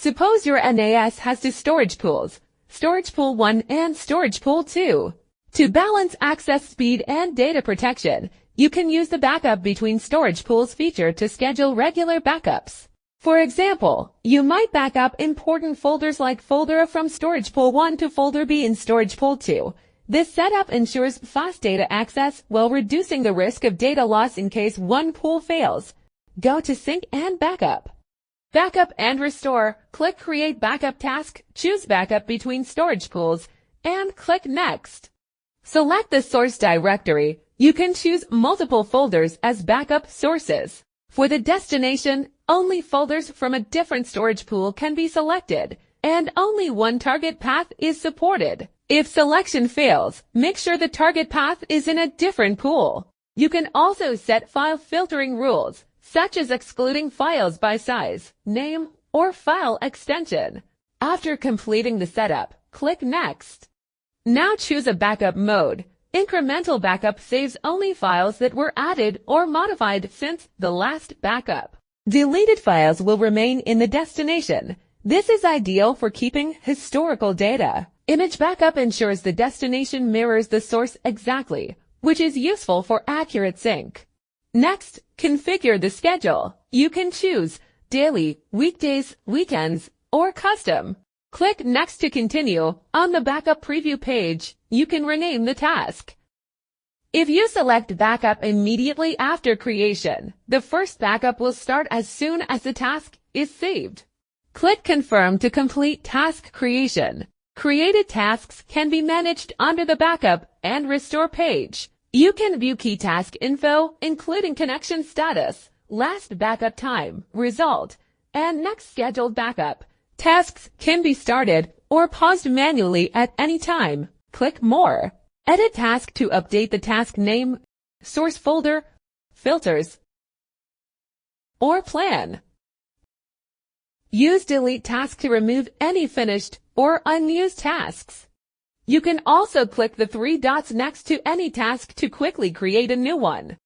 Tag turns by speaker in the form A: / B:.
A: Suppose your NAS has two storage pools, Storage Pool 1 and Storage Pool 2. To balance access speed and data protection, you can use the backup between storage pools feature to schedule regular backups. For example, you might back up important folders like folder A from Storage Pool 1 to folder B in Storage Pool 2. This setup ensures fast data access while reducing the risk of data loss in case one pool fails. Go to Sync and Backup. Backup and Restore. Click Create Backup Task, choose Backup between storage pools, and click Next. Select the source directory. You can choose multiple folders as backup sources. For the destination, only folders from a different storage pool can be selected, and only one target path is supported. If selection fails, make sure the target path is in a different pool. You can also set file filtering rules, such as excluding files by size, name, or file extension. After completing the setup, click Next. Now choose a backup mode. Incremental backup saves only files that were added or modified since the last backup. Deleted files will remain in the destination. This is ideal for keeping historical data. Image backup ensures the destination mirrors the source exactly, which is useful for accurate sync. Next, configure the schedule. You can choose daily, weekdays, weekends, or custom. Click Next to continue. On the backup preview page, you can rename the task. If you select backup immediately after creation, the first backup will start as soon as the task is saved. Click Confirm to complete task creation. Created tasks can be managed under the Backup and Restore page. You can view key task info, including connection status, last backup time, result, and next scheduled backup. Tasks can be started or paused manually at any time. Click More. Edit task to update the task name, source folder, filters, or plan. Use Delete Task to remove any finished or unused tasks. You can also click the three dots next to any task to quickly create a new one.